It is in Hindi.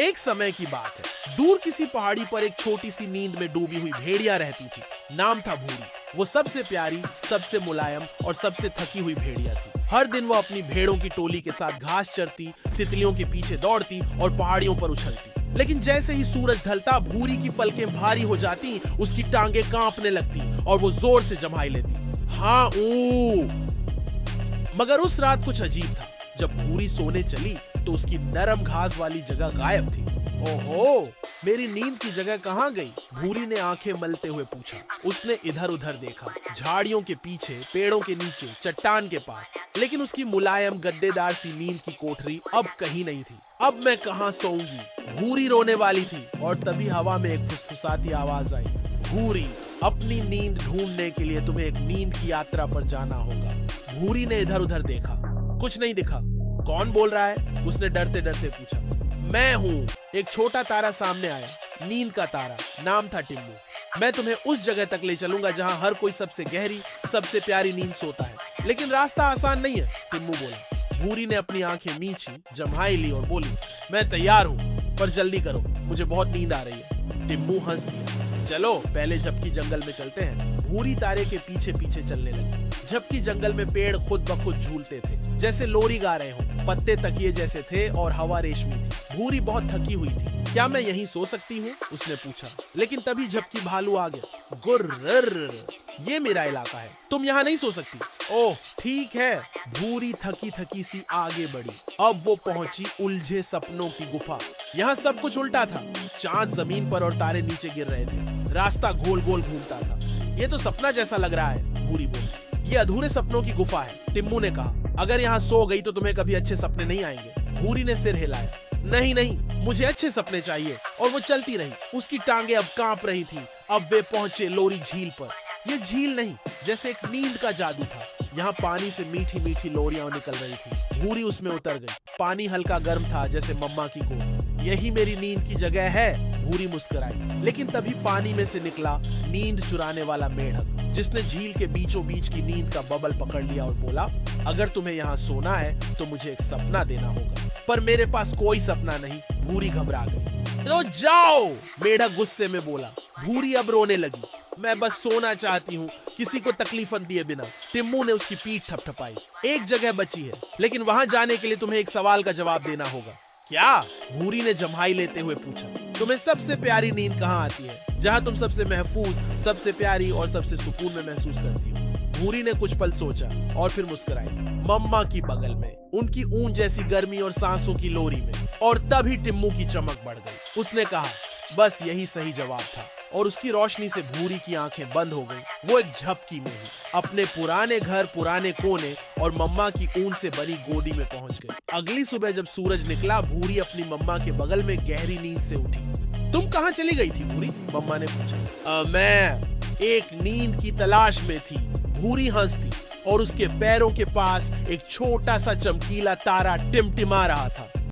एक समय की बात है, दूर किसी पहाड़ी पर एक छोटी सी नींद में डूबी हुई भेड़िया रहती थी। नाम था भूरी। वो सबसे प्यारी, सबसे मुलायम और सबसे थकी हुई भेड़िया थी। हर दिन वो अपनी भेड़ों की टोली के साथ घास चरती, तितलियों के पीछे दौड़ती और पहाड़ियों पर उछलती। लेकिन जैसे ही सूरज ढलता, भूरी की पलकें भारी हो जाती, उसकी टांगें कांपने लगती और वो जोर से जम्हाई लेती। हाँ मगर उस रात कुछ अजीब था। जब भूरी सोने चली तो उसकी नरम घास वाली जगह गायब थी। ओहो, मेरी नींद की जगह कहाँ गई? भूरी ने आंखें मलते हुए पूछा। उसने इधर उधर देखा, झाड़ियों के पीछे, पेड़ों के नीचे, चट्टान के पास, लेकिन उसकी मुलायम गद्देदार सी नींद की कोठरी अब कहीं नहीं थी। अब मैं कहाँ सोऊंगी? भूरी रोने वाली थी और तभी हवा में एक फुसफुसाती आवाज आई। भूरी, अपनी नींद ढूंढने के लिए तुम्हें एक नींद की यात्रा पर जाना होगा। भूरी ने इधर उधर देखा, कुछ नहीं दिखा। कौन बोल रहा है? उसने डरते डरते पूछा। मैं हूँ। एक छोटा तारा सामने आया, नींद का तारा। नाम था टिम्मू। मैं तुम्हें उस जगह तक ले चलूंगा जहाँ हर कोई सबसे गहरी, सबसे प्यारी नींद सोता है। लेकिन रास्ता आसान नहीं है, टिम्मू बोला। भूरी ने अपनी आंखें मींची, जम्हाई ली और बोली, मैं तैयार हूँ, पर जल्दी करो, मुझे बहुत नींद आ रही है। टिम्मू हंस दिया। चलो पहले झपकी जंगल में चलते हैं। भूरी तारे के पीछे पीछे चलने लगी। झपकी जंगल में पेड़ खुद ब खुद झूलते थे, जैसे लोरी गा रहे हो। पत्ते तकिए जैसे थे और हवा रेशमी थी। भूरी बहुत थकी हुई थी। क्या मैं यहीं सो सकती हूँ? उसने पूछा। लेकिन तभी झपकी भालू आ गया। गुर्र, ये मेरा इलाका है, तुम यहाँ नहीं सो सकती। ओह ठीक है। भूरी थकी थकी सी आगे बढ़ी। अब वो पहुंची उलझे सपनों की गुफा। यहाँ सब कुछ उल्टा था। चांद जमीन पर और तारे नीचे गिर रहे थे। रास्ता गोल गोल घूमता था। ये तो सपना जैसा लग रहा है, भूरी बोली। ये अधूरे सपनों की गुफा है, टिम्मू ने कहा। अगर यहाँ सो गई तो तुम्हें कभी अच्छे सपने नहीं आएंगे। भूरी ने सिर हिलाया। नहीं नहीं, मुझे अच्छे सपने चाहिए। और वो चलती रही। उसकी टांगे अब कांप रही थी। अब वे पहुंचे लोरी झील पर। यह झील नहीं, जैसे एक नींद का जादू था। यहाँ पानी से मीठी मीठी लोरियां निकल रही थी। भूरी उसमें उतर गई। पानी हल्का गर्म था, जैसे मम्मा की गोद। यही मेरी नींद की जगह है, भूरी मुस्कुराई। लेकिन तभी पानी में से निकला नींद चुराने वाला मेढक, जिसने झील के बीचों बीच की नींद का बबल पकड़ लिया और बोला, अगर तुम्हें यहाँ सोना है तो मुझे एक सपना देना होगा। पर मेरे पास कोई सपना नहीं। भूरी घबरा गई। तो जाओ, मेढक गुस्से में बोला। भूरी अब रोने लगी। मैं बस सोना चाहती हूँ, किसी को तकलीफ दिए बिना। टिम्मू ने उसकी पीठ थपथपाई। एक जगह बची है, लेकिन वहां जाने के लिए तुम्हें एक सवाल का जवाब देना होगा। क्या? भूरी ने जम्हाई लेते हुए पूछा। तुम्हें सबसे प्यारी नींद कहाँ आती है, जहाँ तुम सबसे महफूज, सबसे प्यारी और सबसे सुकून में महसूस करती हो? भूरी ने कुछ पल सोचा और फिर मुस्कुराई। मम्मा की बगल में, उनकी ऊन जैसी गर्मी और सांसों की लोरी में। और तभी टिम्मू की चमक बढ़ गई। उसने कहा, बस यही सही जवाब था। और उसकी रोशनी से भूरी की आंखें बंद हो गईं। वो एक झपकी में ही अपने पुराने घर, पुराने कोने और मम्मा की ऊन से बनी गोदी में पहुंच गई। अगली सुबह जब सूरज निकला, भूरी अपनी मम्मा के बगल में गहरी नींद से उठी। तुम कहाँ चली गई थी भूरी? मम्मा ने पूछा। मैं एक नींद की तलाश में थी। भूरी हंसती और उसके पैरों के पास एक छोटा सा चमकीला तारा टिमटिमा रहा था।